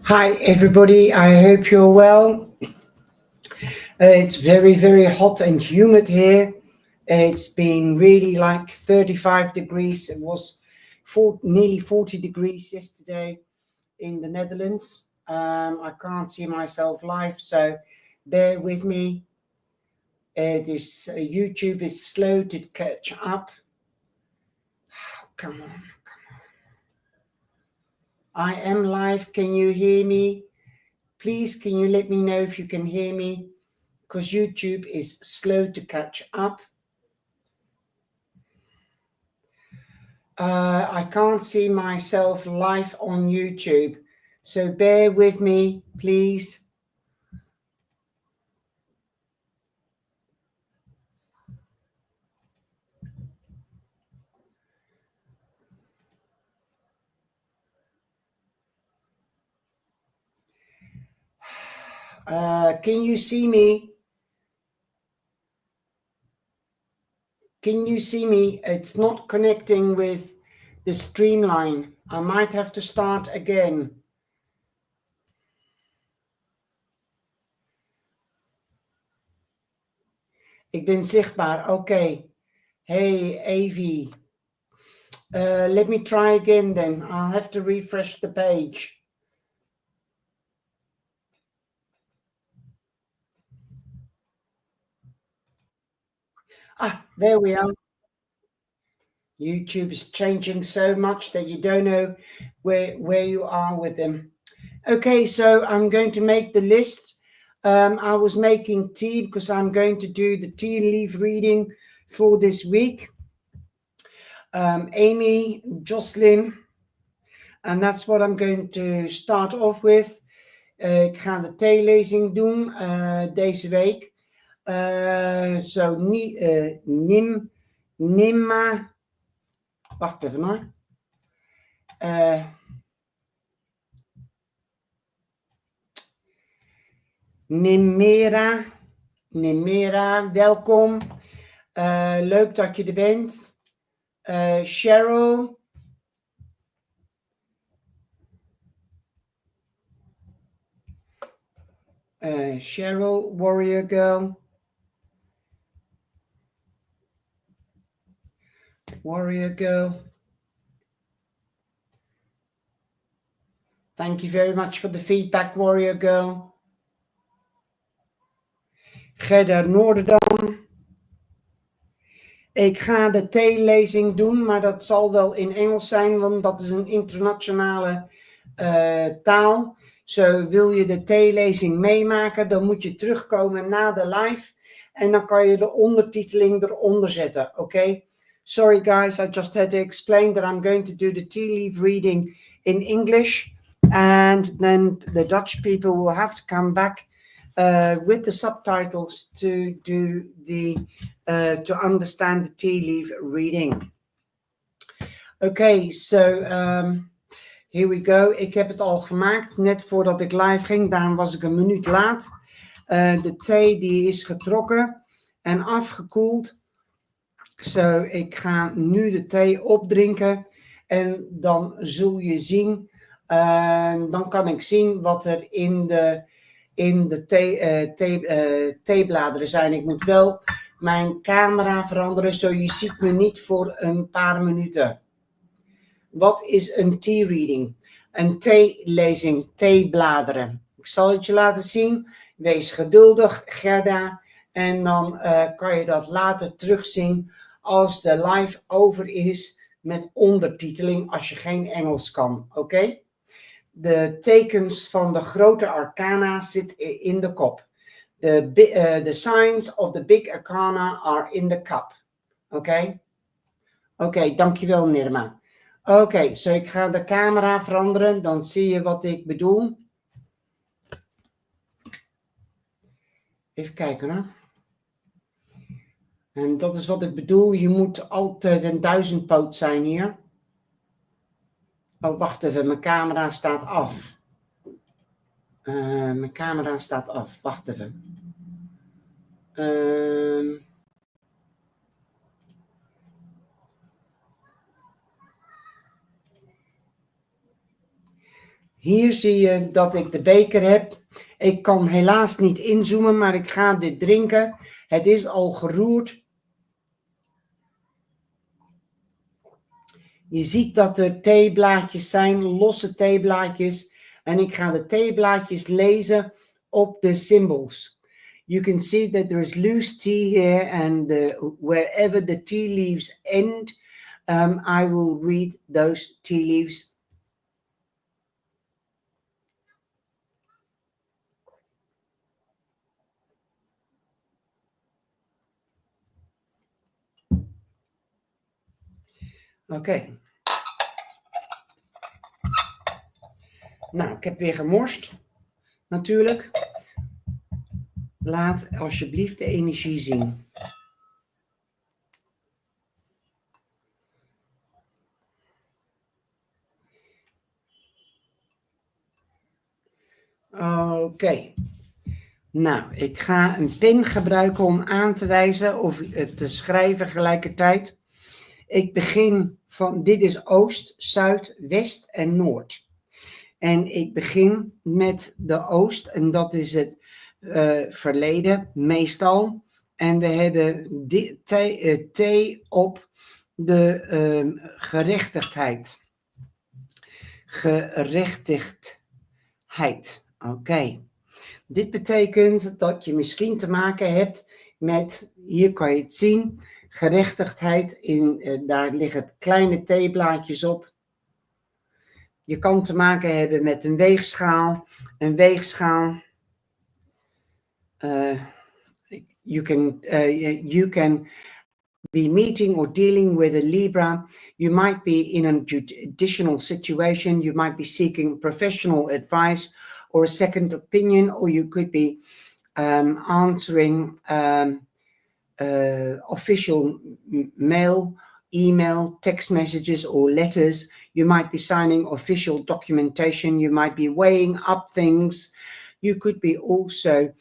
Hi everybody, I hope you're well. It's very hot and humid here. It's been really like 35 degrees. It was nearly 40 degrees yesterday in the Netherlands. I can't see myself live, so bear with me. YouTube is slow to catch up. Oh, come on. I am live. Can you hear me? Please, can you let me know if you can hear me? Because YouTube is slow to catch up. I can't see myself live on YouTube, so bear with me, please. Can you see me? Can you see me? It's not connecting with the streamline. I might have to start again. Ik ben zichtbaar. Okay. Hey, Avi. Let me try again then. I'll have to refresh the page. Ah, there we are. YouTube is changing so much that you don't know where you are with them. Okay, so I'm going to make the list. I was making tea because I'm going to do the tea leaf reading for this week. Amy, Jocelyn, and that's what I'm going to start off with. Ik ga de theelezing doen deze week. Zo, Nimma. Wacht even hoor. Nimera, welkom. Leuk dat je er bent. Cheryl. Cheryl, warrior girl. Warrior girl. Thank you very much for the feedback, warrior girl. Gerda Noorderdam. Ik ga de theelezing doen, maar dat zal wel in Engels zijn, want dat is een internationale taal. Zo wil je de theelezing meemaken, dan moet je terugkomen na de live en dan kan je de ondertiteling eronder zetten, oké? Sorry guys, I just had to explain that I'm going to do the tea leaf reading in English and then the Dutch people will have to come back with the subtitles to do the to understand the tea leaf reading. Okay, so here we go. Ik heb het al gemaakt net voordat ik live ging. Daarom was ik een minuut laat. De thee die is getrokken en afgekoeld. So, ik ga nu de thee opdrinken en dan zul je zien, dan kan ik zien wat er in de theebladeren zijn. Ik moet wel mijn camera veranderen, zo je ziet me niet voor een paar minuten. Wat is een tea reading? Een theelezing, theebladeren. Ik zal het je laten zien. Wees geduldig, Gerda. En dan kan je dat later terugzien als de live over is met ondertiteling als je geen Engels kan. Oké? De tekens van de grote arcana zitten in de kop. The signs of the big arcana are in the cup. Oké? Oké, dankjewel Nirma. Oké, zo ik ga de camera veranderen, dan zie je wat ik bedoel. Even kijken hoor. En dat is wat ik bedoel, je moet altijd een 1000-poot zijn hier. Oh, wacht even, mijn camera staat af. Mijn camera staat af, wacht even. Hier zie je dat ik de beker heb. Ik kan helaas niet inzoomen, maar ik ga dit drinken. Het is al geroerd. Je ziet dat er theeblaadjes zijn, losse theeblaadjes. En ik ga de theeblaadjes lezen op de symbols. You can see that there is loose tea here, and wherever the tea leaves end, I will read those tea leaves. Oké. Nou, ik heb weer gemorst, natuurlijk. Laat alsjeblieft de energie zien. Oké. Nou, ik ga een pen gebruiken om aan te wijzen of te schrijven gelijkertijd. Ik begin van, dit is oost, zuid, west en noord. En ik begin met de oost en dat is het verleden, meestal. En we hebben T op de gerechtigheid. Gerechtigdheid, oké. Dit betekent dat je misschien te maken hebt met, hier kan je het zien, gerechtigdheid. Daar liggen kleine theeblaadjes op. Je kan te maken hebben met een weegschaal. Een weegschaal. You can be meeting or dealing with a Libra. You might be in a judicial situation. You might be seeking professional advice or a second opinion, or you could be answering official mail, email, text messages, or letters. You might be signing official documentation. You might be weighing up things. You could be also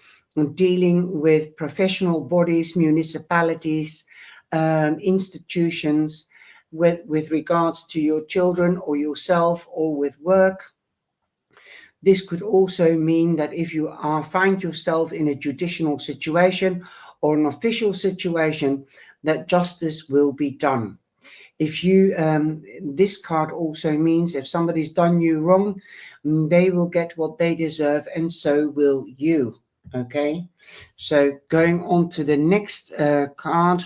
dealing with professional bodies, municipalities, institutions, with regards to your children or yourself, or with work. This could also mean that if you find yourself in a judicial situation or an official situation, that justice will be done. If you, this card also means if somebody's done you wrong, they will get what they deserve, and so will you. Okay, so going on to the next card,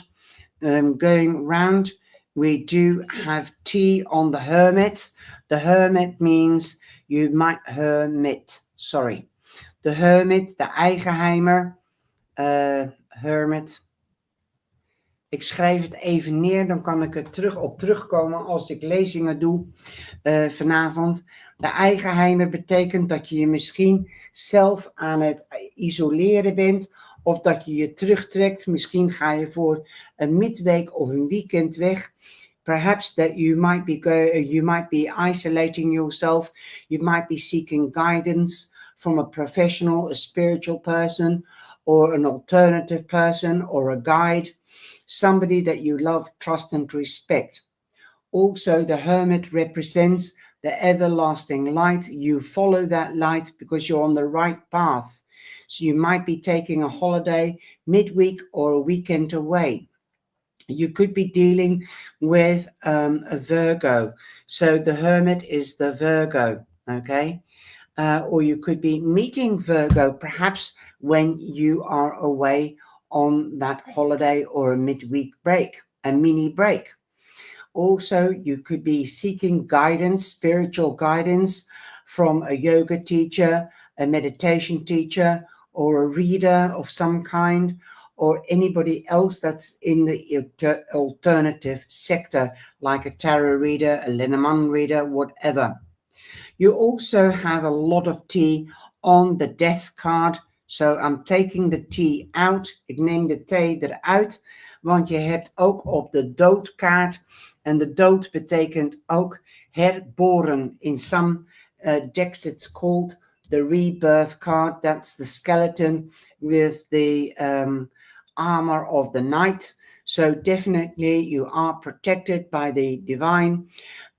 going round, we do have T on the Hermit. The Hermit means you might hermit, sorry. De Hermit, de Eigenheimer, Hermit. Ik schrijf het even neer, dan kan ik er op terugkomen als ik lezingen doe vanavond. De Eigenheimer betekent dat je je misschien zelf aan het isoleren bent, of dat je je terugtrekt. Misschien ga je voor een midweek of een weekend weg. Perhaps that you might be isolating yourself. You might be seeking guidance from a professional, a spiritual person, or an alternative person, or a guide. Somebody that you love, trust, and respect. Also, the Hermit represents the everlasting light. You follow that light because you're on the right path. So you might be taking a holiday midweek or a weekend away. You could be dealing with a Virgo. So the Hermit is the Virgo, okay? Or you could be meeting Virgo, perhaps when you are away on that holiday or a midweek break, a mini break. Also, you could be seeking guidance, spiritual guidance from a yoga teacher, a meditation teacher, or a reader of some kind, or anybody else that's in the alternative sector, like a tarot reader, a Lenormand reader, whatever. You also have a lot of T on the Death card. So I'm taking the T out. Ik neem de T eruit, want je hebt ook op de doodkaart. En de dood betekent ook herboren. In some decks it's called the rebirth card. That's the skeleton with the armor of the knight. So definitely you are protected by the divine.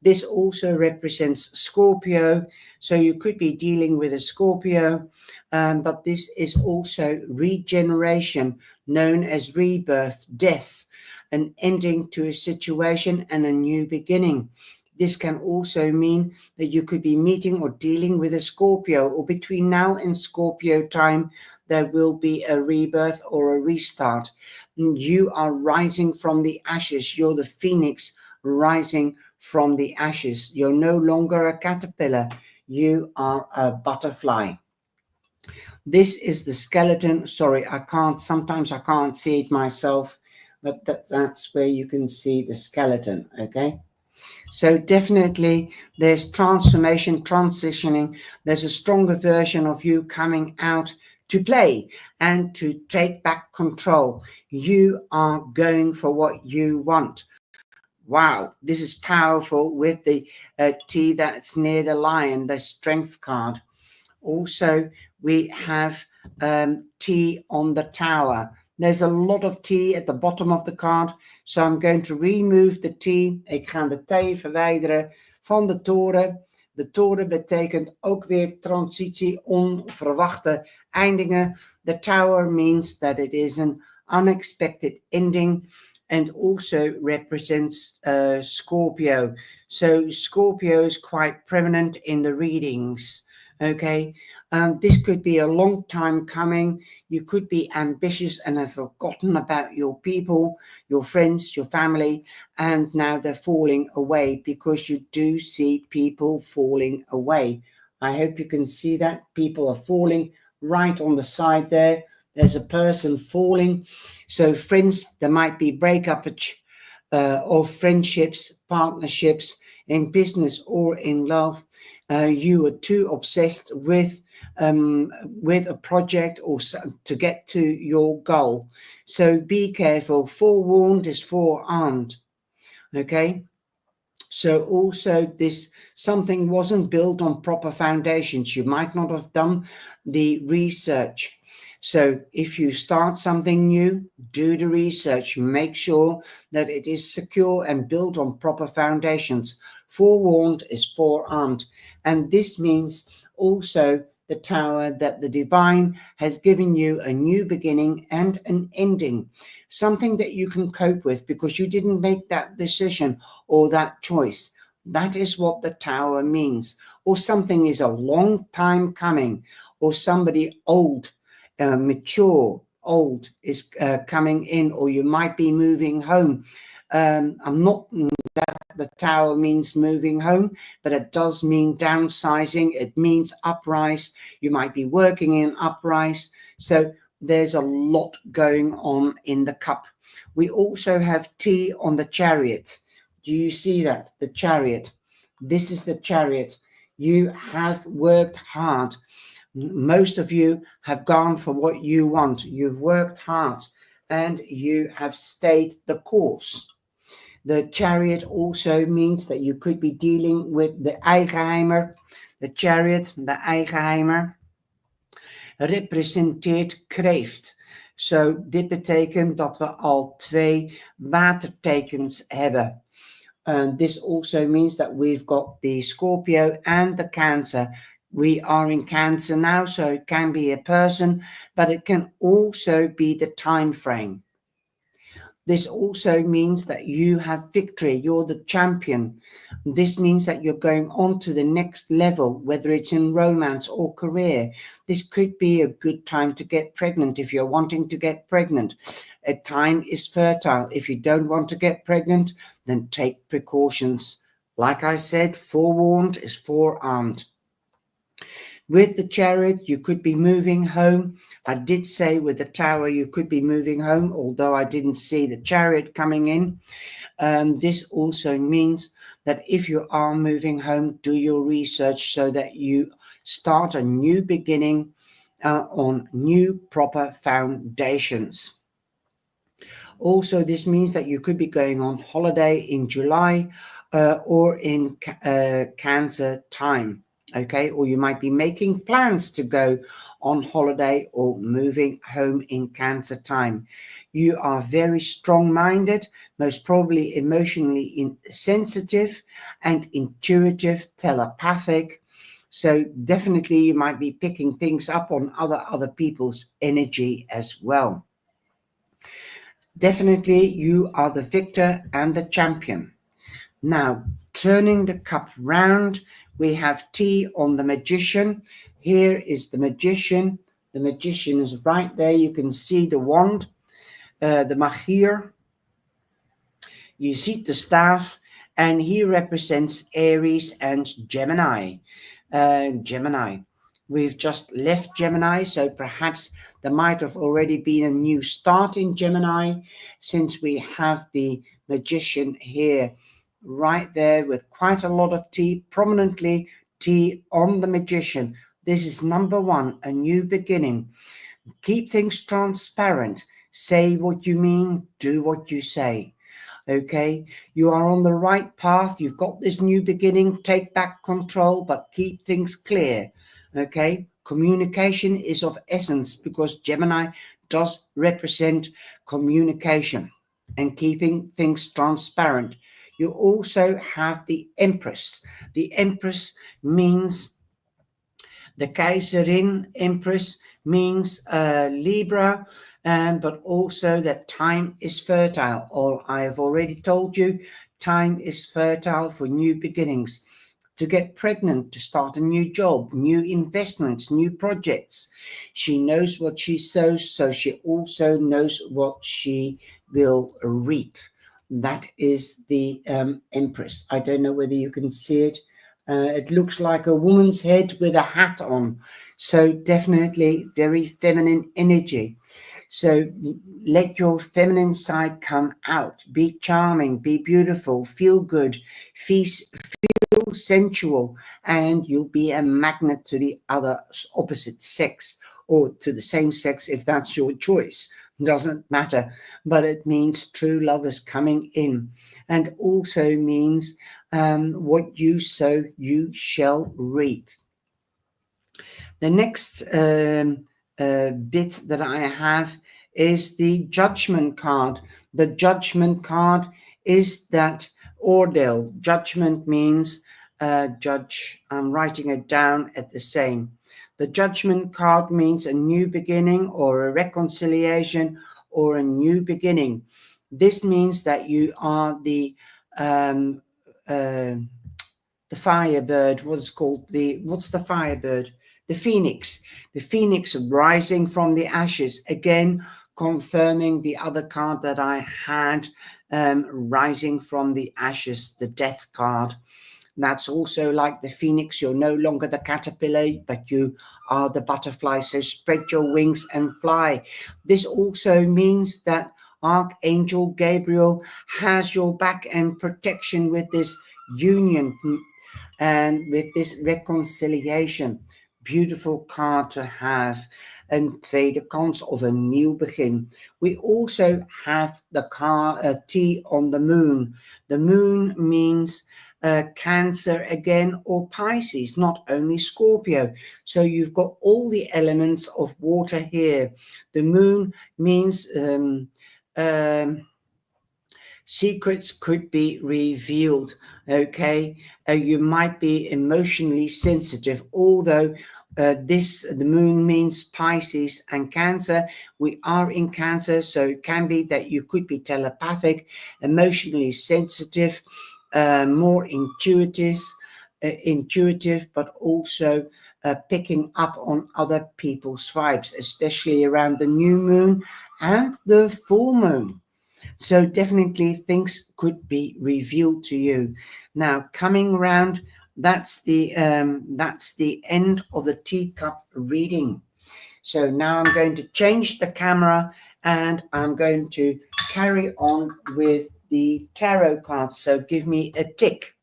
This also represents Scorpio, so you could be dealing with a Scorpio, but this is also regeneration, known as rebirth, death, an ending to a situation and a new beginning. This can also mean that you could be meeting or dealing with a Scorpio, or between now and Scorpio time, there will be a rebirth or a restart. You are rising from the ashes. You're the phoenix rising from the ashes. You're no longer a caterpillar. You are a butterfly. This is the skeleton. Sorry, sometimes I can't see it myself, but that's where you can see the skeleton, okay? So definitely there's transformation, transitioning. There's a stronger version of you coming out to play and to take back control. You are going for what you want. Wow, this is powerful with the T that's near the lion, the strength card. Also, we have T on the tower. There's a lot of T at the bottom of the card. So I'm going to remove the T. Ik ga de T verwijderen van de toren. De toren betekent ook weer transitie, onverwachte eindigingen. The tower means that it is an unexpected ending and also represents Scorpio. So Scorpio is quite prominent in the readings. Okay, this could be a long time coming. You could be ambitious and have forgotten about your people, your friends, your family, and now they're falling away, because you do see people falling away. I hope you can see that. People are falling right on the side there. There's a person falling. So friends, there might be breakup of friendships, partnerships, in business or in love. You are too obsessed with a project or to get to your goal. So be careful. Forewarned is forearmed. Okay. So also this, something wasn't built on proper foundations. You might not have done the research. So if you start something new, do the research, make sure that it is secure and built on proper foundations. Forewarned is forearmed. And this means also the tower, that the divine has given you a new beginning and an ending, something that you can cope with because you didn't make that decision or that choice. That is what the tower means. Or something is a long time coming, or somebody old, mature, old is coming in, or you might be moving home. I'm not that the tower means moving home, but it does mean downsizing. It means uprise. You might be working in uprise. So there's a lot going on in the cup. We also have T on the chariot. Do you see that? The chariot. This is the chariot. You have worked hard. Most of you have gone for what you want. You've worked hard and you have stayed the course. The chariot also means that you could be dealing with the Eigenheimer. The chariot, the Eigenheimer, representeert kreeft. So dit betekent dat we al 2 watertekens hebben. This also means that we've got the Scorpio and the Cancer. We are in Cancer now, so it can be a person, but it can also be the time frame. This also means that you have victory. You're the champion. This means that you're going on to the next level, whether it's in romance or career. This could be a good time to get pregnant if you're wanting to get pregnant. A time is fertile. If you don't want to get pregnant, then take precautions. Like I said, forewarned is forearmed. With the chariot, you could be moving home. I did say with the tower, you could be moving home, although I didn't see the chariot coming in. This also means that if you are moving home, do your research so that you start a new beginning on new proper foundations. Also, this means that you could be going on holiday in July or in Cancer time. okay? Or you might be making plans to go on holiday or moving home in Cancer time. You are very strong-minded, most probably emotionally sensitive and intuitive, telepathic. So definitely you might be picking things up on other people's energy as well. Definitely you are the victor and the champion. Now, turning the cup round, we have T on the Magician. Here is the Magician. The Magician is right there. You can see the wand, the HIER. You see the staff, and he represents Aries and Gemini. Gemini. We've just left Gemini, so perhaps there might have already been a new start in Gemini, since we have the Magician here right there with quite a lot of T, prominently T on the Magician. This is number one, a new beginning. Keep things transparent. Say what you mean, do what you say. Okay, you are on the right path. You've got this new beginning. Take back control, but keep things clear. Okay, communication is of essence, because Gemini does represent communication and keeping things transparent. You also have the Empress. The Empress means, the Keizerin, Empress, means Libra, but also that time is fertile. Or I have already told you, time is fertile for new beginnings, to get pregnant, to start a new job, new investments, new projects. She knows what she sows, so she also knows what she will reap. That is the Empress. I don't know whether you can see it. It looks like a woman's head with a hat on. So definitely very feminine energy. So let your feminine side come out. Be charming, be beautiful, feel good, feel sensual, and you'll be a magnet to the other opposite sex, or to the same sex if that's your choice. Doesn't matter, but it means true love is coming in, and also means what you sow, you shall reap. The next bit that I have is the Judgment card. The Judgment card is that ordeal. Judgment means judge. I'm writing it down at the same. The Judgment card means a new beginning, or a reconciliation, or a new beginning. This means that you are the firebird. What's the firebird? The phoenix. The phoenix rising from the ashes. Again, confirming the other card that I had, rising from the ashes, the death card. That's also like the phoenix. You're no longer the caterpillar, but you are the butterfly. So spread your wings and fly. This also means that Archangel Gabriel has your back and protection with this union and with this reconciliation. Beautiful card to have. Een tweede kans of een nieuw begin. We also have the T on the moon. The moon means Cancer again, or Pisces, not only Scorpio. So you've got all the elements of water here. The moon means secrets could be revealed. Okay, you might be emotionally sensitive, although the moon means Pisces and Cancer. We are in Cancer, so it can be that you could be telepathic, emotionally sensitive, more intuitive, but also picking up on other people's vibes, especially around the new moon and the full moon. So definitely things could be revealed to you. Now, coming round, that's the end of the teacup reading. So now I'm going to change the camera, and I'm going to carry on with the tarot cards. So give me a tick.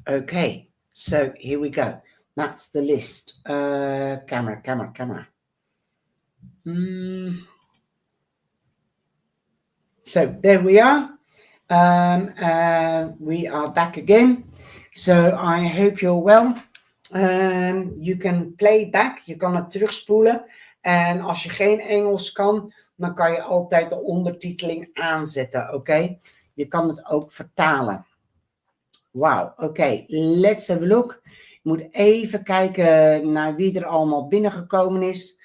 Okay, so here we go. That's the list. Camera. So there we are. We are back again. So I hope you're well. You can play back, je kan het terugspoelen. En als je geen Engels kan, dan kan je altijd de ondertiteling aanzetten, oké? Je kan het ook vertalen. Wauw, oké, let's have a look. Ik moet even kijken naar wie er allemaal binnengekomen is.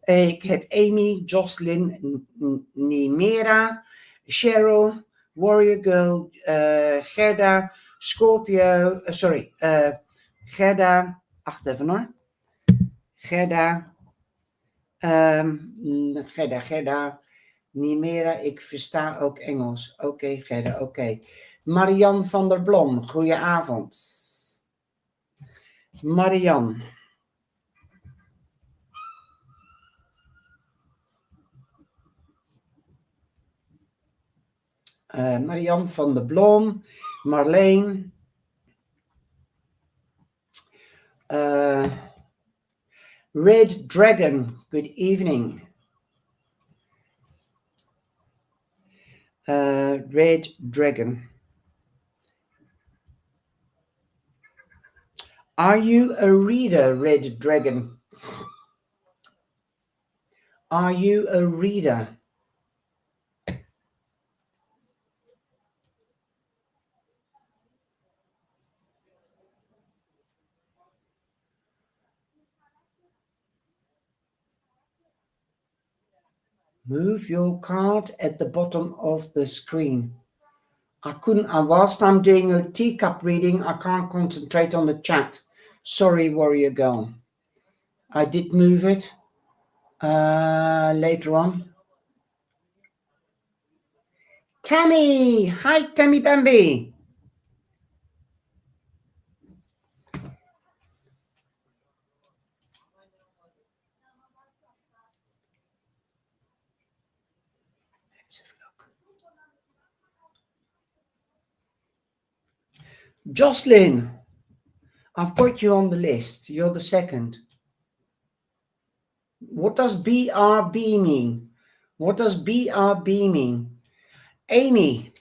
Ik heb Amy, Jocelyn, Nimera, Cheryl, Warrior Girl, Gerda, Scorpio, Gerda, wacht even hoor. Gerda, Gerda, Nimera, ik versta ook Engels. Oké, Gerda, oké. Marian van der Blom, goedenavond. Marian. Marian van der Blom, Marleen. Red Dragon, good evening. Red Dragon. Are you a reader, Red Dragon? Are you a reader? Move your card at the bottom of the screen. Whilst I'm doing a teacup reading, I can't concentrate on the chat. Sorry, Warrior Girl. I did move it later on. Tammy! Hi, Tammy Bambi! Jocelyn, I've got you on the list. You're the second. What does BRB mean? What does BRB mean? Amy.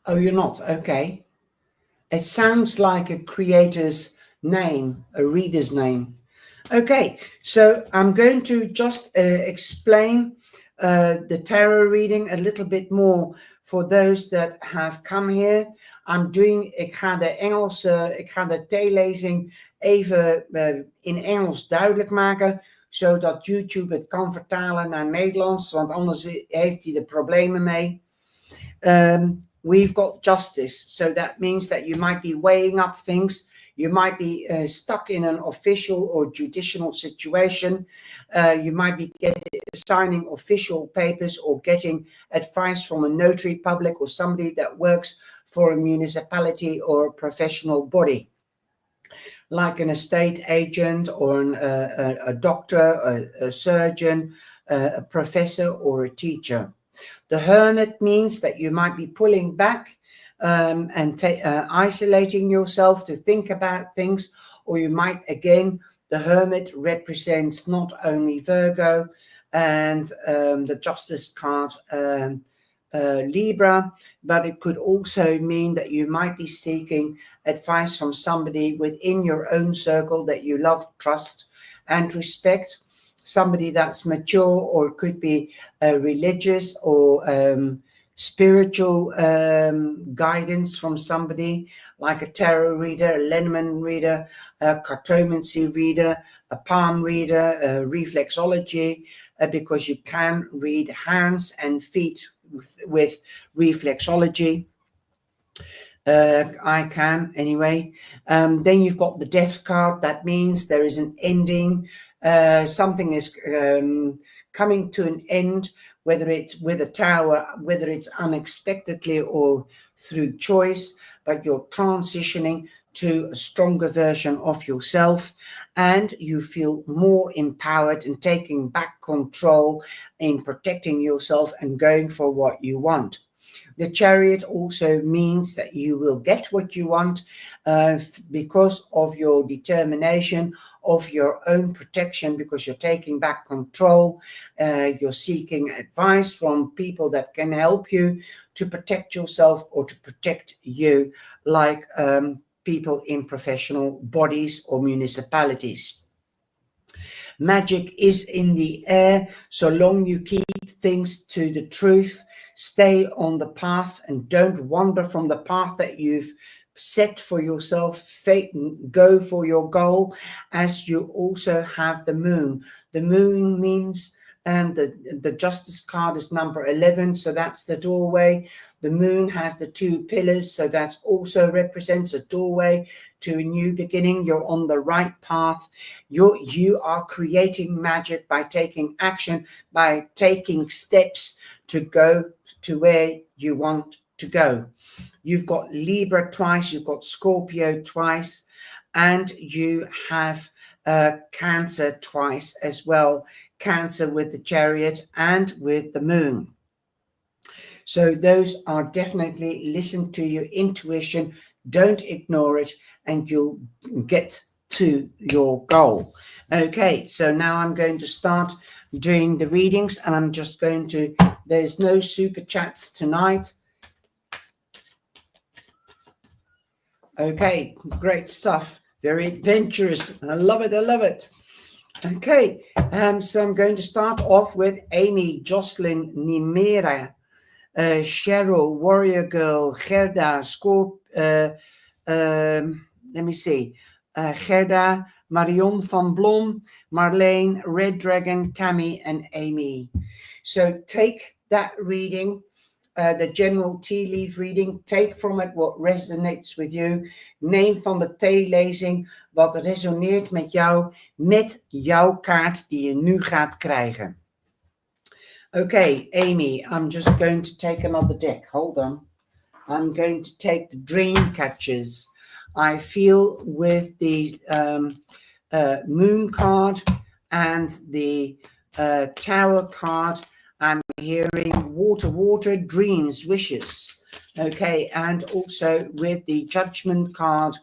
Oh, you're not? Okay. It sounds like a creator's name, a reader's name. Okay, so I'm going to just explain the tarot reading a little bit more for those that have come here. Ik ga de theelezing even in Engels duidelijk maken, zodat YouTube het kan vertalen naar Nederlands, want anders heeft hij er problemen mee. We've got justice, so that means that you might be weighing up things. You might be stuck in an official or judicial situation. You might be signing official papers or getting advice from a notary public or somebody that works for a municipality or a professional body, like an estate agent or a doctor, a surgeon, a professor or a teacher. The Hermit means that you might be pulling back and isolating yourself to think about things, or you might, again, the Hermit represents not only Virgo and the Justice card, Libra, but it could also mean that you might be seeking advice from somebody within your own circle that you love, trust, and respect. Somebody that's mature, or it could be religious or spiritual guidance from somebody, like a tarot reader, a Lenormand reader, a cartomancy reader, a palm reader, a reflexology, because you can read hands and feet with reflexology. I can anyway. Then you've got the Death card. That means there is an ending. Something is coming to an end, whether it's with a tower, whether it's unexpectedly or through choice, but you're transitioning to a stronger version of yourself, and you feel more empowered and taking back control in protecting yourself and going for what you want. The Chariot also means that you will get what you want because of your determination, of your own protection, because you're taking back control. You're seeking advice from people that can help you to protect yourself or to protect you, like people in professional bodies or municipalities. Magic is in the air. So long you keep things to the truth, stay on the path and don't wander from the path that you've set for yourself. Go for your goal, as you also have the moon. The moon means, and the Justice card is number 11, so that's the doorway. The moon has the 2 pillars, so that also represents a doorway to a new beginning. You're on the right path. You are creating magic by taking action, by taking steps to go to where you want to go. You've got Libra twice, you've got Scorpio twice, and you have Cancer twice as well. Cancer with the Chariot and with the moon. So those are definitely, listen to your intuition, don't ignore it, and you'll get to your goal. Okay, so now I'm going to start doing the readings, and I'm just going to, there's no super chats tonight. Okay, great stuff. Very adventurous. I love it. I love it. Okay, so I'm going to start off with Amy, Jocelyn, Nimera, Cheryl, Warrior Girl, Gerda, let me see, Gerda, Marion van Blom, Marlene, Red Dragon, Tammy, and Amy. So take that reading, the general tea leaf reading, take from it what resonates with you. Neem van de theelezing wat resoneert met jouw kaart die je nu gaat krijgen. Okay, Amy, I'm just going to take another deck. Hold on. I'm going to take the Dream Catchers. I feel with the Moon card and the Tower card, I'm hearing water, dreams, wishes. Okay, and also with the Judgment card,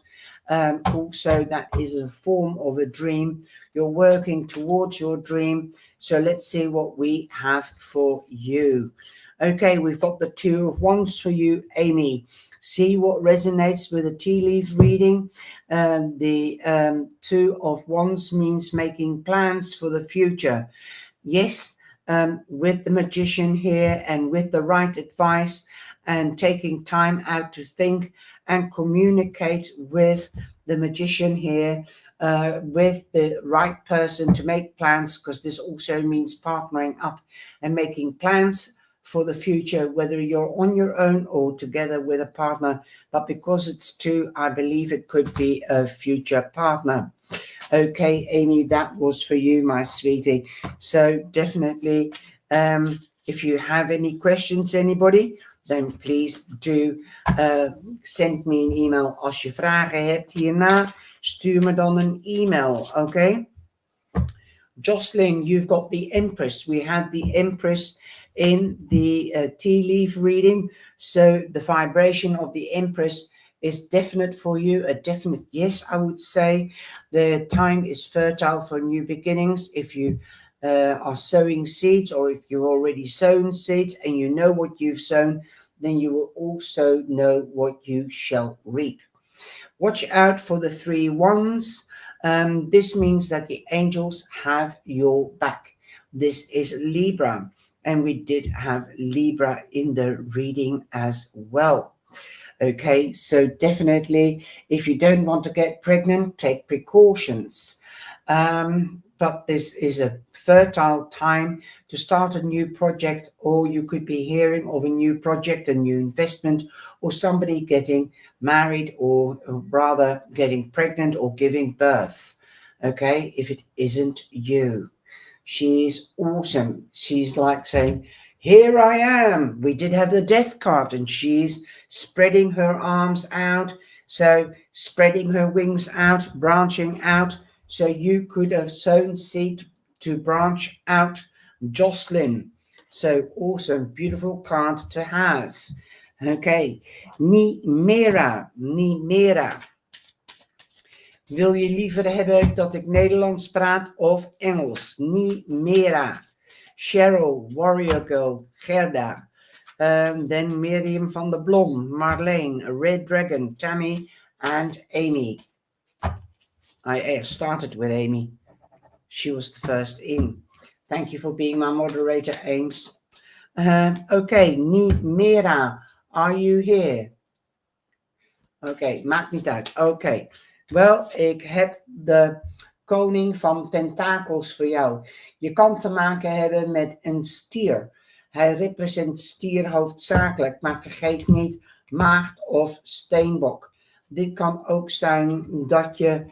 also that is a form of a dream. You're working towards your dream. So let's see what we have for you. Okay, we've got the 2 of Wands for you, Amy. See what resonates with a tea leaf reading. The 2 of Wands means making plans for the future. Yes, with the Magician here and with the right advice and taking time out to think and communicate with the Magician here, with the right person to make plans, because this also means partnering up and making plans for the future, whether you're on your own or together with a partner. But because it's 2, I believe it could be a future partner. Okay, Amy, that was for you, my sweetie. So definitely, if you have any questions, anybody, then please do send me een e-mail. Als je vragen hebt hierna, stuur me dan een e-mail, okay? Jocelyn, you've got the Empress. We had the Empress in the tea leaf reading. So the vibration of the Empress is definite for you, a definite yes, I would say. The time is fertile for new beginnings. If you are sowing seeds, or if you've already sown seeds and you know what you've sown, then you will also know what you shall reap. Watch out for the 3 wands. This means that the angels have your back. This is Libra, and we did have Libra in the reading as well. Okay, so definitely, if you don't want to get pregnant, take precautions. But this is a fertile time to start a new project, or you could be hearing of a new project, a new investment, or somebody getting married, or rather getting pregnant or giving birth. Okay, if it isn't you. She's awesome. She's like saying, here I am. We did have the Death card, and she's spreading her arms out. So spreading her wings out, branching out. So you could have sown seed to branch out, Jocelyn. So awesome, beautiful card to have. Okay, Nimera. Wil je liever hebben dat ik Nederlands praat of Engels? Nimera. Cheryl, Warrior Girl, Gerda. Then Miriam van der Blom, Marlene, Red Dragon, Tammy, and Amy. I started with Amy. She was the first in. Thank you for being my moderator, Ames. Okay, Nimera, are you here? Oké, maakt niet uit. Oké, wel, ik heb de koning van pentakels voor jou. Je kan te maken hebben met een stier. Hij representeert stier hoofdzakelijk, maar vergeet niet maagd of steenbok. Dit kan ook zijn dat je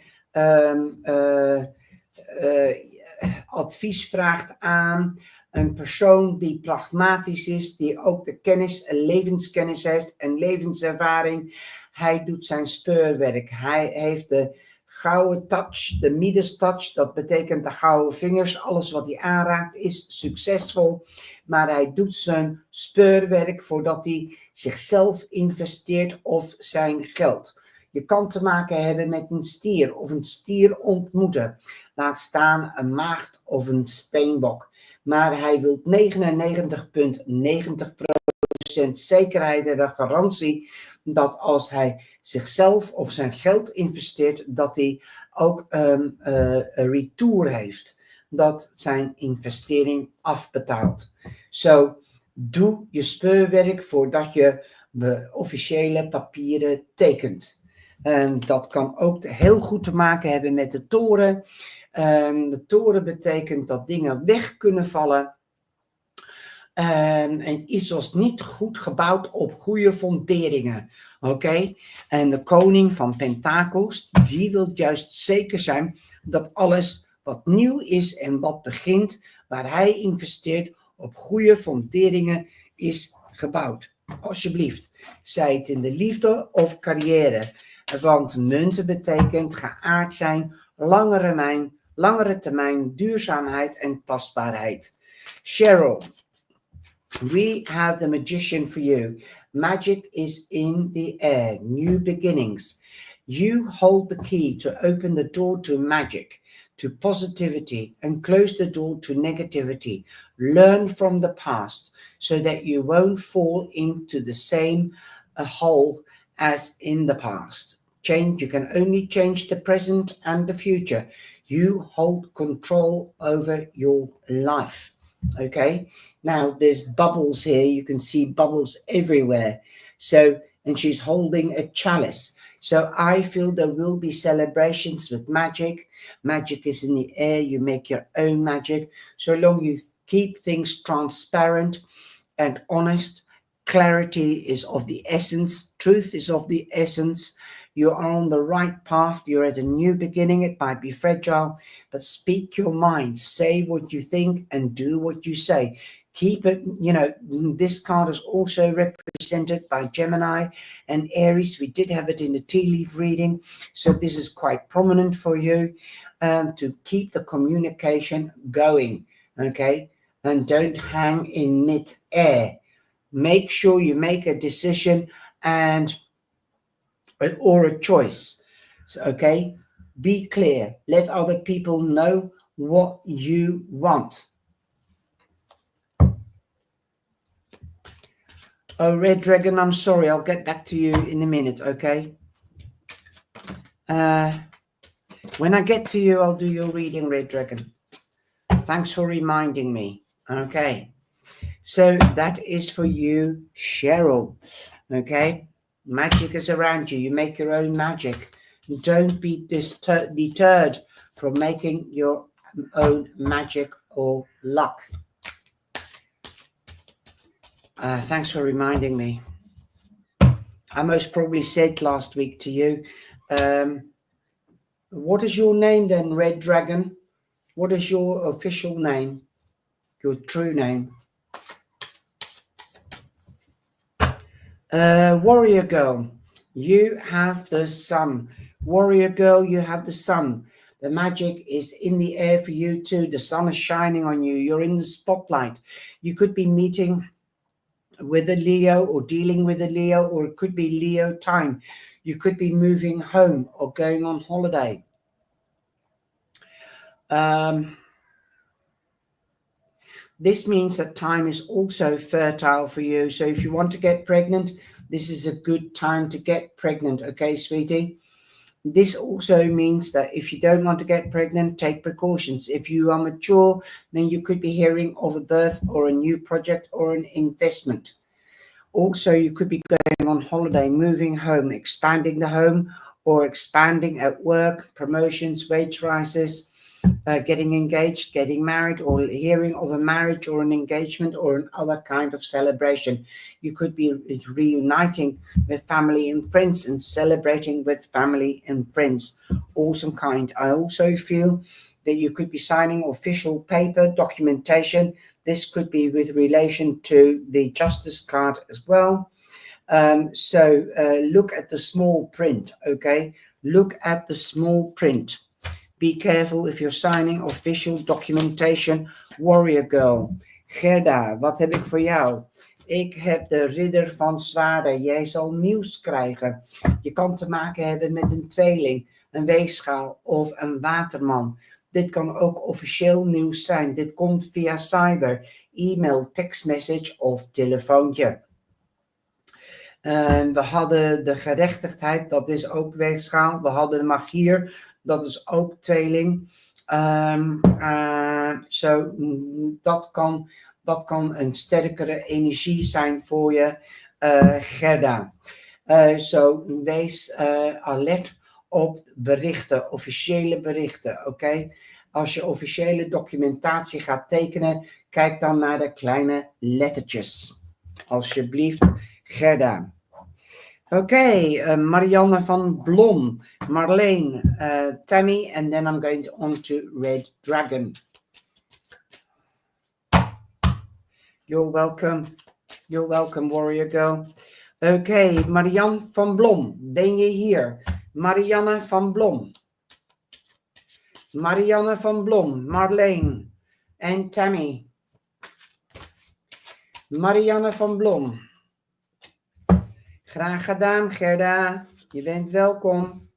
advies vraagt aan een persoon die pragmatisch is, die ook de kennis, levenskennis heeft en levenservaring. Hij doet zijn speurwerk. Hij heeft de gouden touch, de Midas touch. Dat betekent de gouden vingers. Alles wat hij aanraakt is succesvol. Maar hij doet zijn speurwerk voordat hij zichzelf investeert of zijn geld. Je kan te maken hebben met een stier of een stier ontmoeten. Laat staan een maagd of een steenbok. Maar hij wil 99,90% zekerheid hebben, garantie, dat als hij zichzelf of zijn geld investeert, dat hij ook een retour heeft. Dat zijn investering afbetaalt. Zo, doe je speurwerk voordat je de officiële papieren tekent. Dat kan ook heel goed te maken hebben met de toren. De toren betekent dat dingen weg kunnen vallen. En iets was niet goed gebouwd op goede funderingen. Oké? En de koning van pentakels, die wil juist zeker zijn dat alles wat nieuw is en wat begint, waar hij investeert, op goede funderingen is gebouwd. Alsjeblieft, zij het in de liefde of carrière. Want munten betekent geaard zijn, langere termijn, duurzaamheid en tastbaarheid. Cheryl, we have the magician for you. Magic is in the air, new beginnings. You hold the key to open the door to magic, to positivity, and close the door to negativity. Learn from the past so that you won't fall into the same hole as in the past. You can only change the present and the future. You hold control over your life. Okay, now there's bubbles here. You can see bubbles everywhere. So, and she's holding a chalice. So I feel there will be celebrations with magic. Magic is in the air. You make your own magic. So long you keep things transparent and honest. Clarity is of the essence. Truth is of the essence. You are on the right path. You're at a new beginning. It might be fragile, but speak your mind. Say what you think and do what you say. Keep it, you know, this card is also represented by Gemini and Aries. We did have it in the tea leaf reading. So this is quite prominent for you to keep the communication going. Okay. And don't hang in mid-air. Make sure you make a decision or a choice. So, okay, be clear. Let other people know what you want. Oh, Red Dragon, I'm sorry. I'll get back to you in a minute, okay? When I get to you, I'll do your reading, Red Dragon. Thanks for reminding me. Okay. So that is for you, Cheryl. Okay. Magic is around you. You make your own magic. Don't be deterred from making your own magic or luck. Thanks for reminding me. I most probably said last week to you, what is your name then, Red Dragon? What is your official name? Your true name? Warrior Girl, you have the sun. Warrior Girl, you have the sun. The magic is in the air for you too. The sun is shining on you. You're in the spotlight. You could be meeting with a Leo or dealing with a Leo, or it could be Leo time. You could be moving home or going on holiday. This means that time is also fertile for you. So if you want to get pregnant, this is a good time to get pregnant. Okay, sweetie? This also means that if you don't want to get pregnant, take precautions. If you are mature, then you could be hearing of a birth or a new project or an investment. Also, you could be going on holiday, moving home, expanding the home, or expanding at work, promotions, wage rises, getting engaged, getting married, or hearing of a marriage or an engagement or another kind of celebration. You could be reuniting with family and friends and celebrating with family and friends. Awesome kind. I also feel that you could be signing official paper documentation. This could be with relation to the Justice card as well. So look at the small print, okay? Look at the small print. Be careful if you're signing official documentation. Warrior girl. Gerda, wat heb ik voor jou? Ik heb de ridder van zwaarden. Jij zal nieuws krijgen. Je kan te maken hebben met een tweeling, een weegschaal of een waterman. Dit kan ook officieel nieuws zijn. Dit komt via cyber, e-mail, tekstmessage of telefoontje. We hadden de gerechtigheid, dat is ook weegschaal. We hadden de magier, dat is ook tweeling. Dat kan een sterkere energie zijn voor je, Gerda. Wees alert op berichten, officiële berichten, oké? Als je officiële documentatie gaat tekenen, kijk dan naar de kleine lettertjes. Alsjeblieft, Gerda. Oké, Marianne van Blom, Marleen, Tammy, and then I'm going on to Red Dragon. You're welcome, warrior girl. Oké, Marianne van Blom, ben je hier? Marianne van Blom. Marianne van Blom, Marleen en Tammy. Marianne van Blom. Graag gedaan, Gerda. Je bent welkom.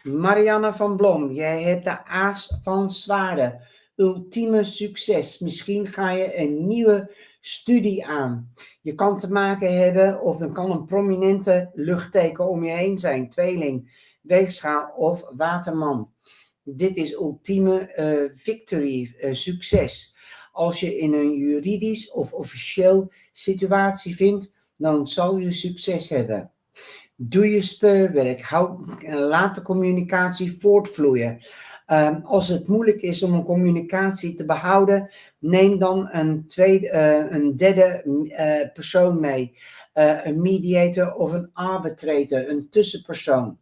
Marianne van Blom, jij hebt de aas van zwaarden. Ultieme succes. Misschien ga je een nieuwe studie aan. Je kan te maken hebben, of er kan een prominente luchtteken om je heen zijn. Tweeling, weegschaal of waterman. Dit is ultieme victory, succes. Als je in een juridisch of officieel situatie vindt, dan zal je succes hebben. Doe je speurwerk. Laat de communicatie voortvloeien. Als het moeilijk is om een communicatie te behouden, neem dan een derde persoon mee. Een mediator of een arbitrator, een tussenpersoon.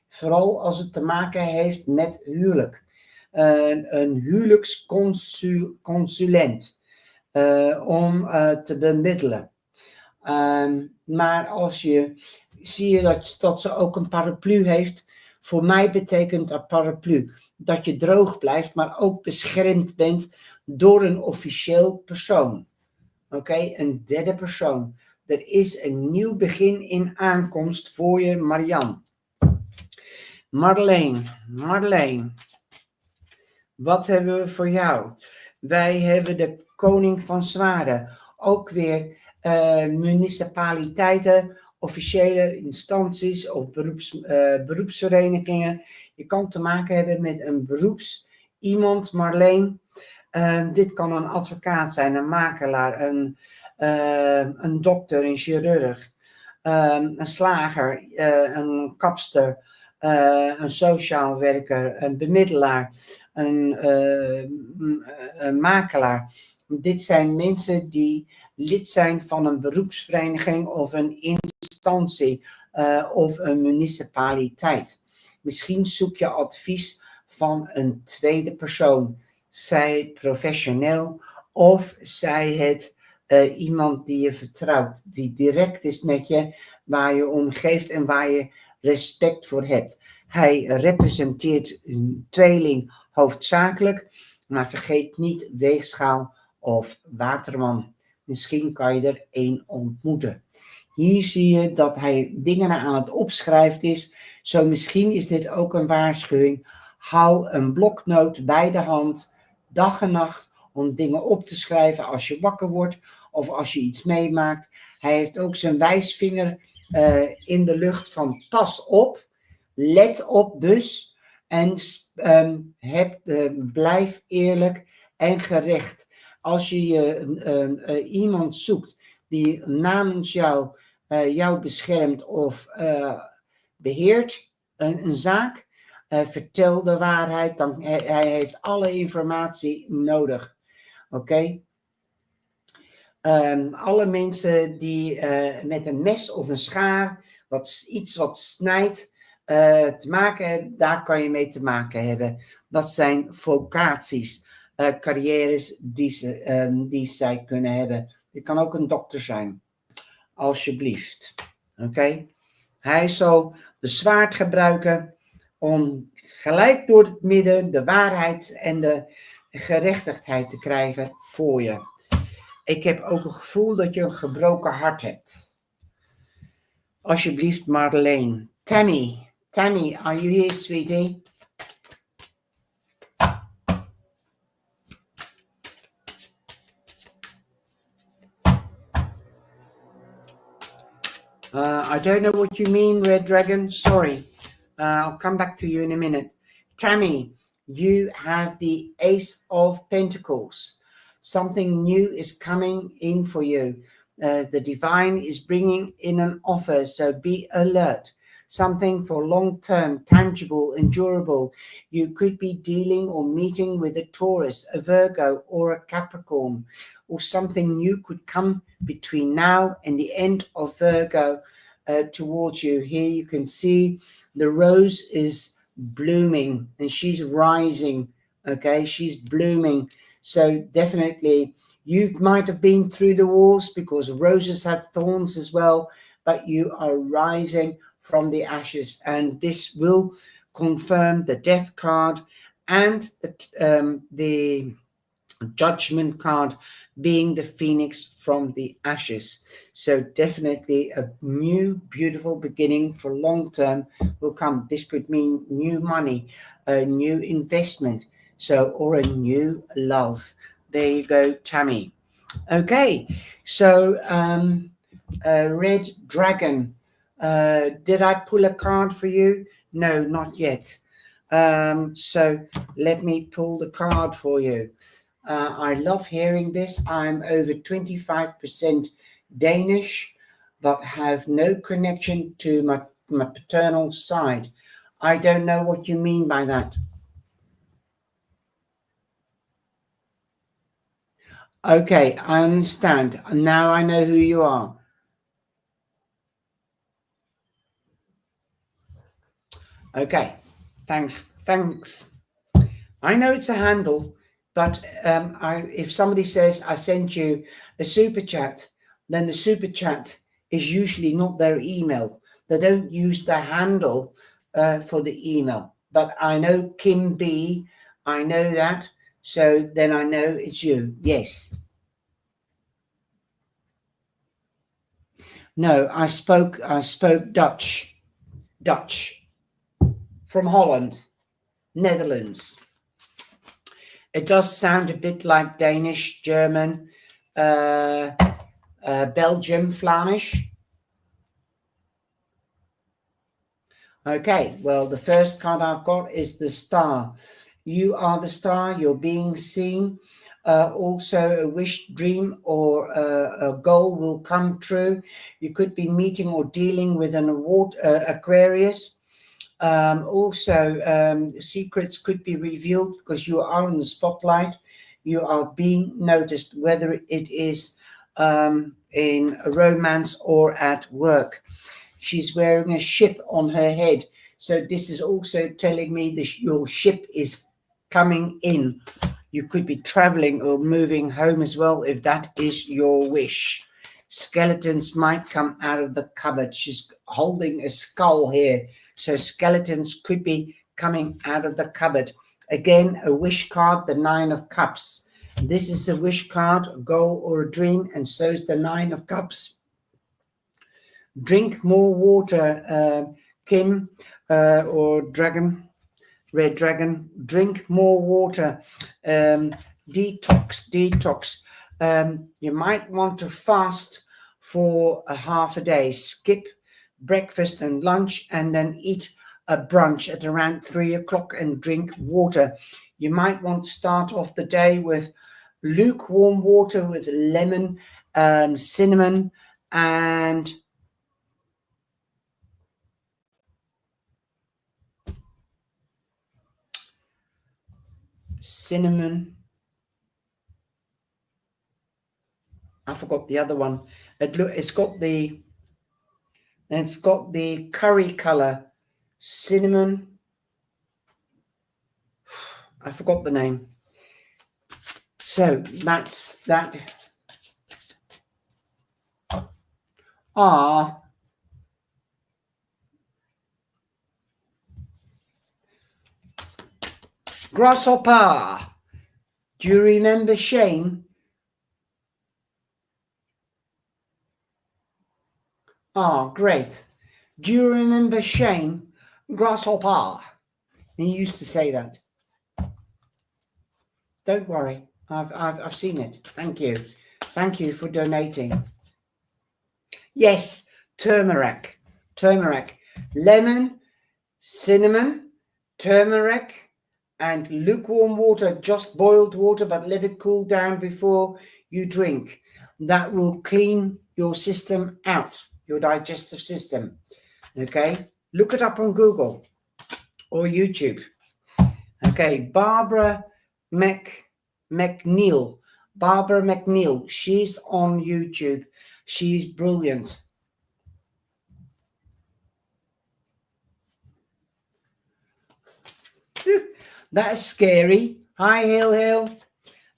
Vooral als het te maken heeft met huwelijk. Een huwelijksconsulent om te bemiddelen. Maar als zie je dat ze ook een paraplu heeft. Voor mij betekent een paraplu dat je droog blijft, maar ook beschermd bent door een officieel persoon. Oké, een derde persoon. Er is een nieuw begin in aankomst voor je, Marianne. Marleen. Wat hebben we voor jou? Wij hebben de koning van zwaarden. Ook weer municipaliteiten, officiële instanties of beroepsverenigingen. Je kan te maken hebben met een iemand, Marleen. Dit kan een advocaat zijn, een makelaar, een dokter, een chirurg, een slager, een kapster, een sociaal werker, een bemiddelaar, een makelaar. Dit zijn mensen die lid zijn van een beroepsvereniging of een instantie of een municipaliteit. Misschien zoek je advies van een tweede persoon. Zij professioneel of zij het iemand die je vertrouwt, die direct is met je, waar je om geeft en waar je respect voor hebt. Hij representeert een tweeling hoofdzakelijk, maar vergeet niet weegschaal of waterman. Misschien kan je er één ontmoeten. Hier zie je dat hij dingen aan het opschrijven is. Zo misschien is dit ook een waarschuwing. Hou een bloknoot bij de hand, dag en nacht, om dingen op te schrijven als je wakker wordt of als je iets meemaakt. Hij heeft ook zijn wijsvinger in de lucht van pas op. Let op dus. En blijf eerlijk en gerecht. Als je iemand zoekt die namens jou beschermt of beheert een zaak, vertel de waarheid. Dan, hij heeft alle informatie nodig. Oké? Alle mensen die met een mes of een schaar, iets wat snijdt, te maken hebben, daar kan je mee te maken hebben. Dat zijn vocaties, carrières die zij kunnen hebben. Je kan ook een dokter zijn, alsjeblieft. Oké? Hij zal de zwaard gebruiken om gelijk door het midden de waarheid en de gerechtigheid te krijgen voor je. Ik heb ook een gevoel dat je een gebroken hart hebt. Alsjeblieft, Marleen. Tammy, are you here, sweetie? I don't know what you mean, Red Dragon. Sorry. I'll come back to you in a minute. Tammy, you have the Ace of Pentacles. Something new is coming in for you. The divine is bringing in an offer, so be alert. Something for long-term, tangible, and durable. You could be dealing or meeting with a Taurus, a Virgo, or a Capricorn, or something new could come between now and the end of Virgo towards you. Here you can see the rose is blooming and she's rising. Okay, she's blooming. So definitely you might have been through the walls because roses have thorns as well, but you are rising from the ashes, and this will confirm the death card and the judgment card being the phoenix from the ashes. So definitely a new beautiful beginning for long term will come. This could mean new money, a new investment, or a new love. There you go, Tammy. Okay, so Red Dragon, did I pull a card for you? No, not yet. So let me pull the card for you. I love hearing this. I'm over 25% Danish, but have no connection to my paternal side. I don't know what you mean by that. Okay, I understand. Now I know who you are. Okay, thanks. I know it's a handle, but if somebody says I sent you a super chat, then the super chat is usually not their email. They don't use the handle for the email. But I know Kim B, I know that, so then I know it's you. Yes. No, I spoke Dutch. From Holland, Netherlands. It does sound a bit like Danish, German, Belgium, Flemish. Okay, well, the first card I've got is the star. You are the star, you're being seen. Also, a wish, dream, or a goal will come true. You could be meeting or dealing with an Aquarius. Secrets could be revealed because you are in the spotlight. You are being noticed, whether it is in a romance or at work. She's wearing a ship on her head. So this is also telling me that your ship is coming in. You could be traveling or moving home as well, if that is your wish. Skeletons might come out of the cupboard. She's holding a skull here. So skeletons could be coming out of the cupboard. Again, a wish card, the 9 of Cups. This is a wish card, a goal or a dream, and so is the 9 of Cups. Drink more water, Kim, or Dragon, Red Dragon. Drink more water. Detox. You might want to fast for a half a day. Skip breakfast and lunch and then eat a brunch at around 3 o'clock and drink water. You might want to start off the day with lukewarm water with lemon, cinnamon, and I forgot the other one. It's got the curry color, cinnamon. I forgot the name. So that's that. Grasshopper. Do you remember Shane? Great. Do you remember Shane? Grasshopper. He used to say that. Don't worry. I've seen it. Thank you. Thank you for donating. Yes, turmeric. Lemon, cinnamon, turmeric, and lukewarm water, just boiled water, but let it cool down before you drink. That will clean your system out, your digestive system. Okay, look it up on Google or YouTube. Okay, Barbara McNeil. She's on YouTube. She's brilliant. That's scary. Hi, Hill.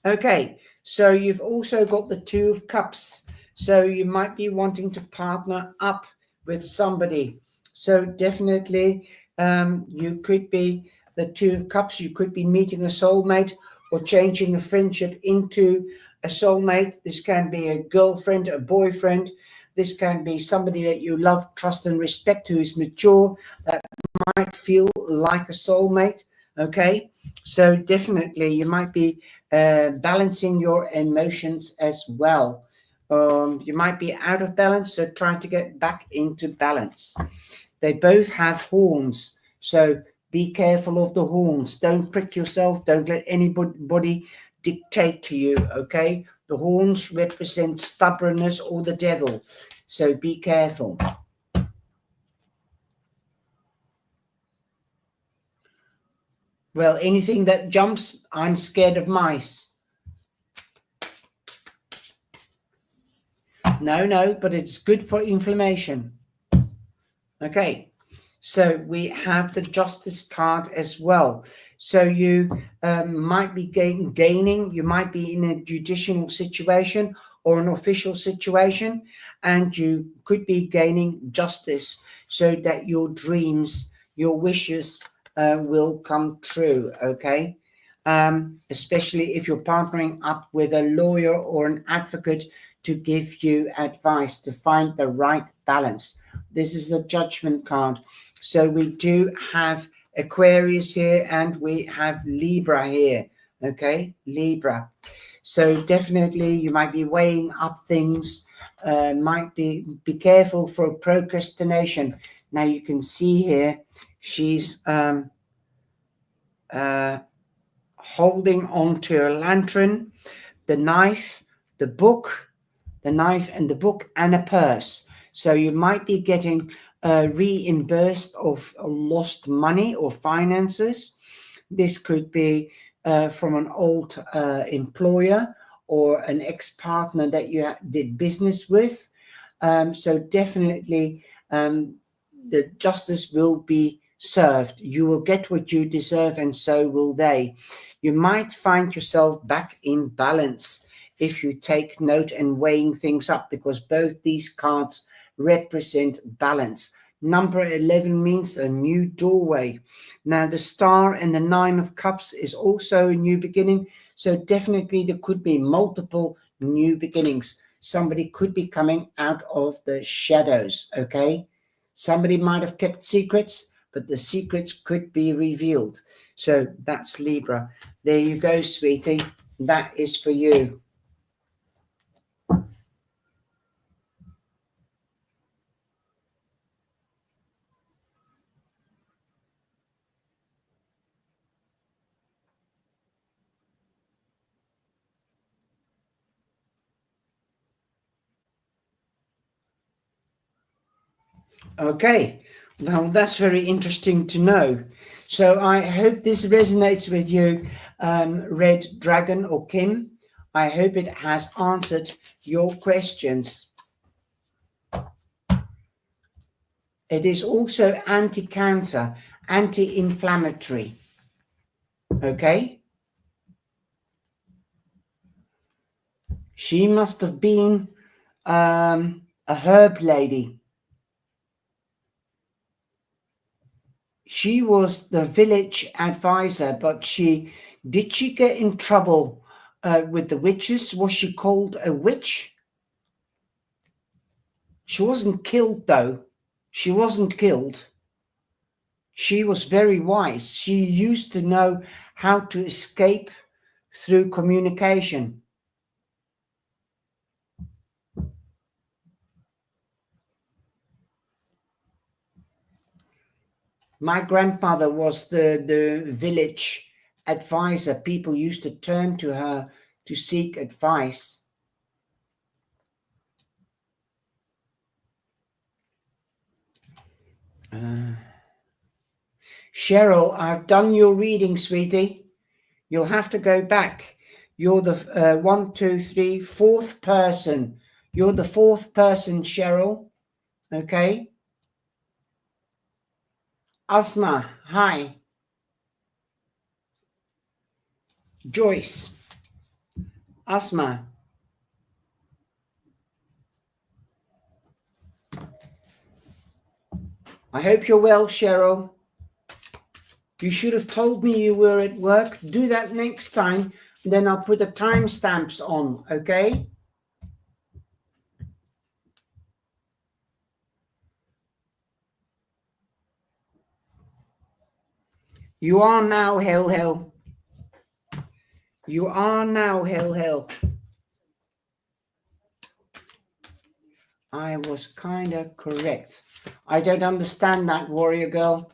Okay, so you've also got the 2 of Cups. So you might be wanting to partner up with somebody. So definitely you could be the 2 of Cups. You could be meeting a soulmate or changing a friendship into a soulmate. This can be a girlfriend, a boyfriend. This can be somebody that you love, trust, and respect, who is mature, that might feel like a soulmate. Okay, so definitely you might be balancing your emotions as well. You might be out of balance, so try to get back into balance. They both have horns, so be careful of the horns. Don't prick yourself. Don't let anybody dictate to you, okay? The horns represent stubbornness or the devil, so be careful. Well, anything that jumps, I'm scared of mice. No, but it's good for inflammation. Okay, so we have the Justice card as well. So you might be gaining, you might be in a judicial situation or an official situation, and you could be gaining justice so that your dreams, your wishes will come true, okay? Especially if you're partnering up with a lawyer or an advocate to give you advice to find the right balance. This is the Judgment card. So we do have Aquarius here and we have Libra here, okay? Libra. So definitely you might be weighing up things, might be careful for procrastination. Now you can see here, she's holding on to a lantern, the knife, the book, the knife and the book, and a purse. So you might be getting reimbursed of lost money or finances. This could be from an old employer or an ex-partner that you did business with. So definitely the justice will be served. You will get what you deserve, and so will they. You might find yourself back in balance if you take note and weighing things up, because both these cards represent balance. Number 11 means a new doorway. Now the star and the 9 of cups is also a new beginning. So definitely there could be multiple new beginnings. Somebody could be coming out of the shadows, okay? Somebody might have kept secrets, but the secrets could be revealed. So that's Libra. There you go, sweetie. That is for you. Okay, well, that's very interesting to know. So I hope this resonates with you, Red Dragon or Kim. I hope it has answered your questions. It is also anti-cancer, anti-inflammatory. Okay? She must have been a herb lady. She was the village advisor, but did she get in trouble with the witches? Was she called a witch? She wasn't killed, though. She wasn't killed. She was very wise. She used to know how to escape through communication. My grandmother was the village advisor. People used to turn to her to seek advice. Cheryl, I've done your reading, sweetie. You'll have to go back. You're the 1, 2, 3, fourth person. You're the fourth person, Cheryl. Okay. Asma, hi. Joyce. Asma. I hope you're well, Cheryl. You should have told me you were at work. Do that next time, and then I'll put the timestamps on, okay? You are now, Hell. You are now, Hell. I was kind of correct. I don't understand that, warrior girl.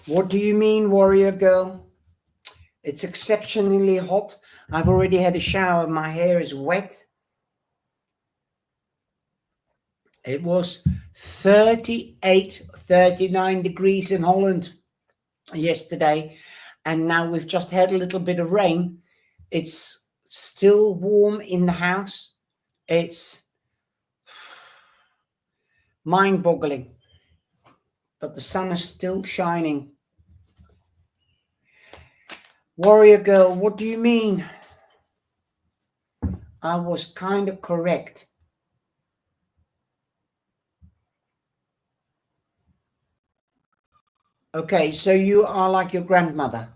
What do you mean, warrior girl? It's exceptionally hot. I've already had a shower. My hair is wet. It was 38, 39 degrees in Holland yesterday. And now we've just had a little bit of rain. It's still warm in the house. It's mind-boggling. But the sun is still shining. Warrior girl, what do you mean? I was kind of correct. Okay, so you are like your grandmother.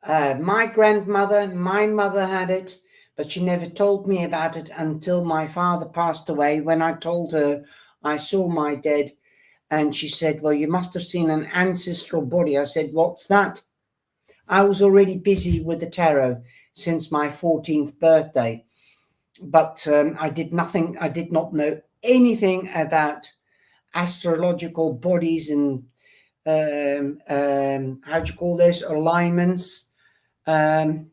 My grandmother, my mother had it, but she never told me about it until my father passed away. When I told her I saw my dad, and she said, well, you must have seen an ancestral body. I said, what's that? I was already busy with the tarot since my 14th birthday, but I did nothing. I did not know anything about astrological bodies and how do you call this, alignments, the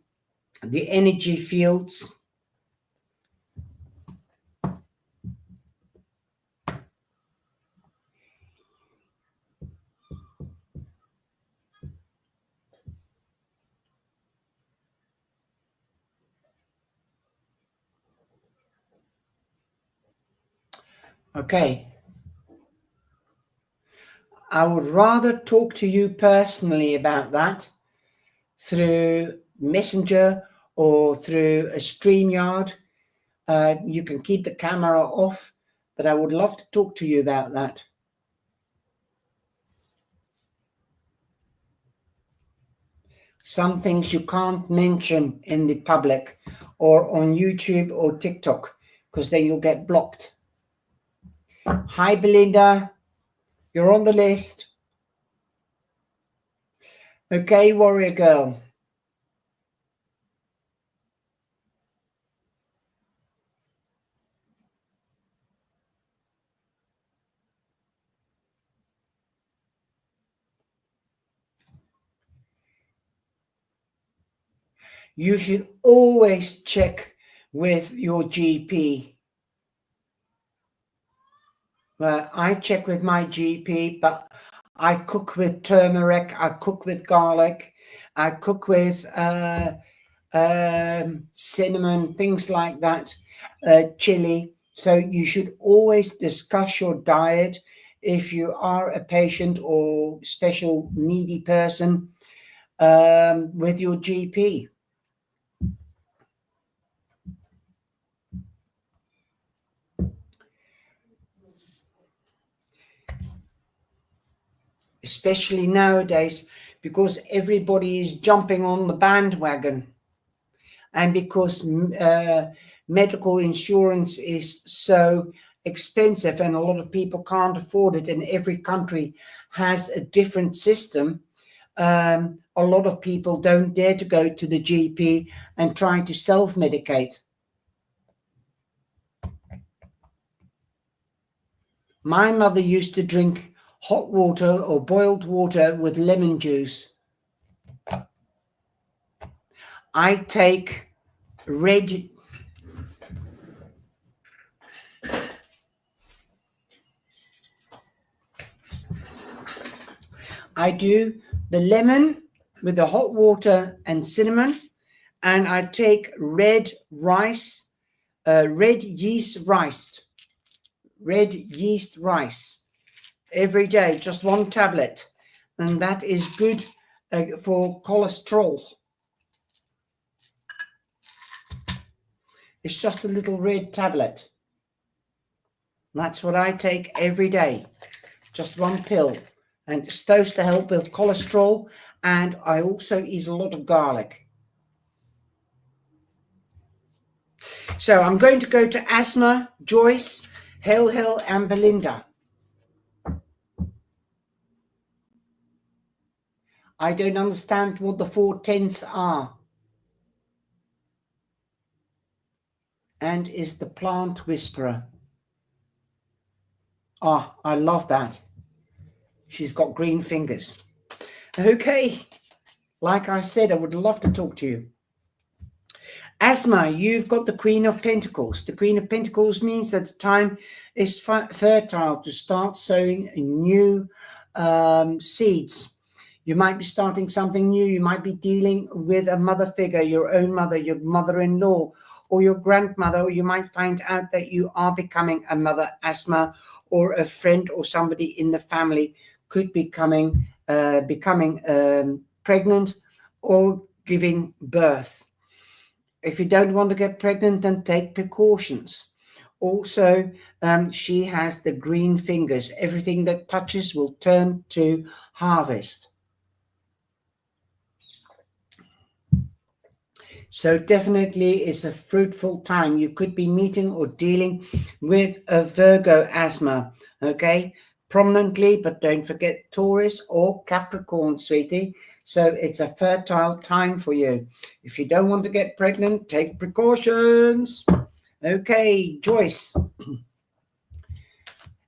energy fields. Okay. I would rather talk to you personally about that through Messenger or through a StreamYard. You can keep the camera off, but I would love to talk to you about that. Some things you can't mention in the public or on YouTube or TikTok, because then you'll get blocked. Hi, Belinda. You're on the list. Okay, warrior girl. You should always check with your GP. I check with my GP, but I cook with turmeric, I cook with garlic, I cook with cinnamon, things like that, chili. So you should always discuss your diet if you are a patient or special needy person with your GP. Especially nowadays, because everybody is jumping on the bandwagon, and because medical insurance is so expensive and a lot of people can't afford it, and every country has a different system. A lot of people don't dare to go to the GP and try to self-medicate. My mother used to drink hot water or boiled water with lemon juice. I take red. I do the lemon with the hot water and cinnamon, and I take red rice, red yeast rice every day, just one tablet, and that is good for cholesterol. It's just a little red tablet. That's what I take every day, just one pill, and it's supposed to help with cholesterol, and I also eat a lot of garlic. So I'm going to go to Asma, Joyce, Hill, and Belinda. I don't understand what the 4 tenths are. And is the plant whisperer. Ah, I love that. She's got green fingers. Okay. Like I said, I would love to talk to you. Asma, you've got the Queen of Pentacles. The Queen of Pentacles means that the time is fertile to start sowing new seeds. You might be starting something new. You might be dealing with a mother figure, your own mother, your mother-in-law, or your grandmother, or you might find out that you are becoming a mother, Asma, or a friend or somebody in the family could be becoming pregnant or giving birth. If you don't want to get pregnant, then take precautions. Also, she has the green fingers. Everything that touches will turn to harvest. So definitely it's a fruitful time. You could be meeting or dealing with a Virgo, Asma, okay? Prominently, but don't forget Taurus or Capricorn, sweetie. So it's a fertile time for you. If you don't want to get pregnant, take precautions. Okay, Joyce.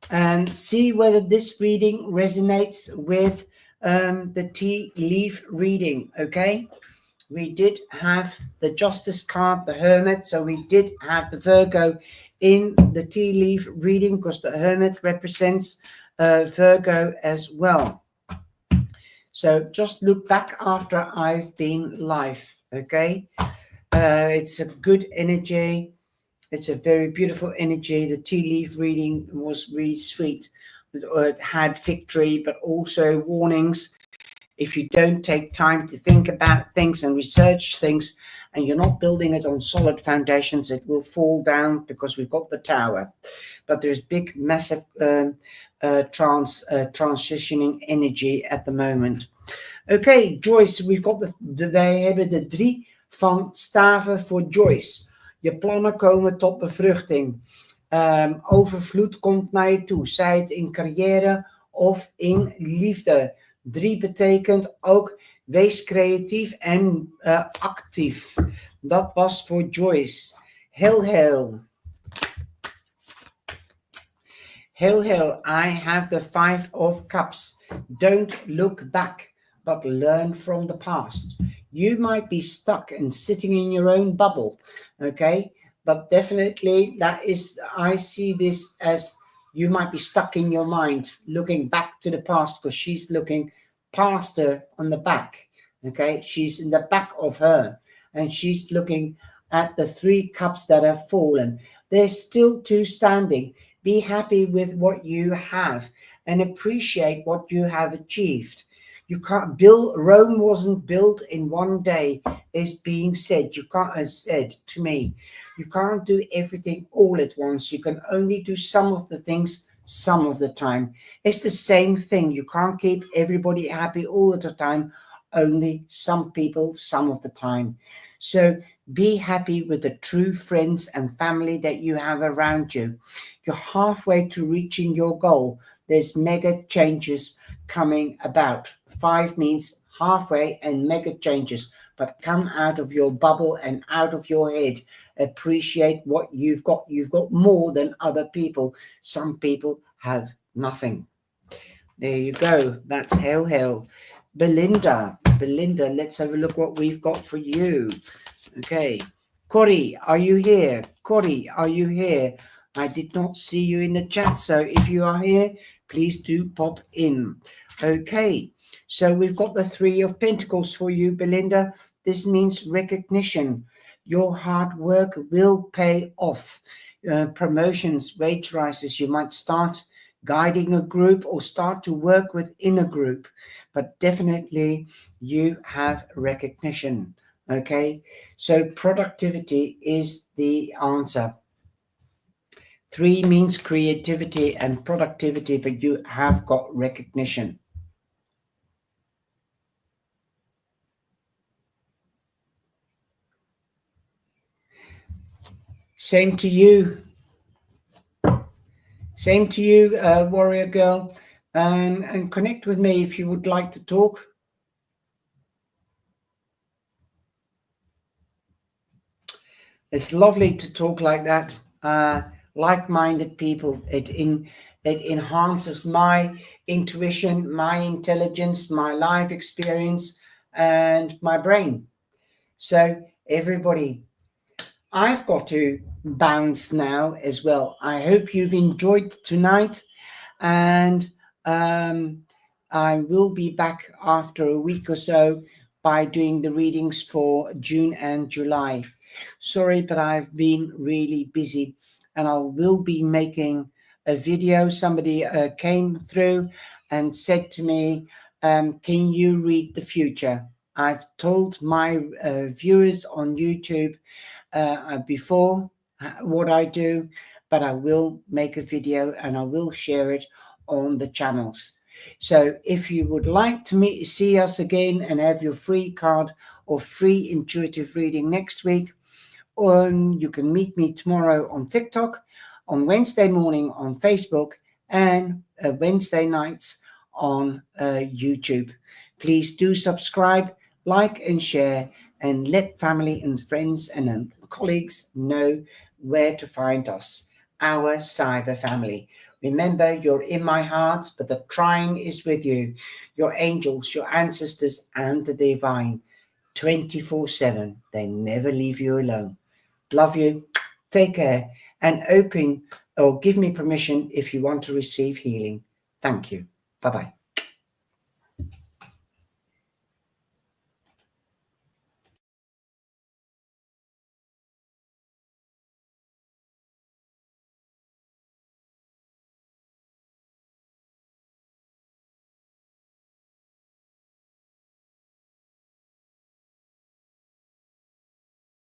And see whether this reading resonates with the tea leaf reading, okay? We did have the Justice card, the Hermit, so we did have the Virgo in the tea leaf reading because the Hermit represents Virgo as well. So just look back after I've been live, okay? It's a good energy. It's a very beautiful energy. The tea leaf reading was really sweet. It had victory, but also warnings. If you don't take time to think about things and research things and you're not building it on solid foundations, it will fall down because we've got the Tower. But there's big, massive transitioning energy at the moment. Okay, Joyce, we've got wij hebben de 3 van staven voor Joyce. Je plannen komen tot bevruchting. Overvloed komt naar je toe, zij het in carrière of in liefde. 3 betekent ook wees creatief en actief. Dat was voor Joyce. Heel. I have the 5 of Cups. Don't look back, but learn from the past. You might be stuck and sitting in your own bubble, okay? But definitely I see this as you might be stuck in your mind, looking back to the past, because she's looking past her on the back, okay? She's in the back of her, and she's looking at the 3 cups that have fallen. There's still 2 standing. Be happy with what you have and appreciate what you have achieved. You can't build, Rome wasn't built in one day, is being said. You can't, as said to me, you can't do everything all at once. You can only do some of the things some of the time. It's the same thing. You can't keep everybody happy all the time, only some people some of the time. So be happy with the true friends and family that you have around you. You're halfway to reaching your goal. There's mega changes coming about. 5 means halfway and mega changes, but come out of your bubble and out of your head. Appreciate what you've got. You've got more than other people. Some people have nothing. There you go. That's hell. Belinda, let's have a look what we've got for you. Okay. Corey, are you here? I did not see you in the chat, so if you are here, please do pop in. Okay, so we've got the 3 of Pentacles for you, Belinda. This means recognition. Your hard work will pay off. Promotions, wage rises. You might start guiding a group or start to work within a group, but definitely you have recognition. Okay, so productivity is the answer. 3 means creativity and productivity, but you have got recognition. Same to you. Warrior girl. And connect with me if you would like to talk. It's lovely to talk like that. Like-minded people. It enhances my intuition, my intelligence, my life experience, and my brain. So everybody, I've got to bounce now as well. I hope you've enjoyed tonight, and I will be back after a week or so by doing the readings for June and July. Sorry, but I've been really busy, and I will be making a video. Somebody came through and said to me, can you read the future? I've told my viewers on YouTube before what I do, but I will make a video and I will share it on the channels. So if you would like to see us again and have your free card or free intuitive reading next week, you can meet me tomorrow on TikTok, on Wednesday morning on Facebook, and Wednesday nights on YouTube. Please do subscribe, like and share, and let family and friends and colleagues know where to find us, our cyber family. Remember, you're in my heart, but the trying is with you, your angels, your ancestors, and the divine. 24/7. They never leave you alone. Love you. Take care. And open or give me permission if you want to receive healing. Thank you. Bye-bye.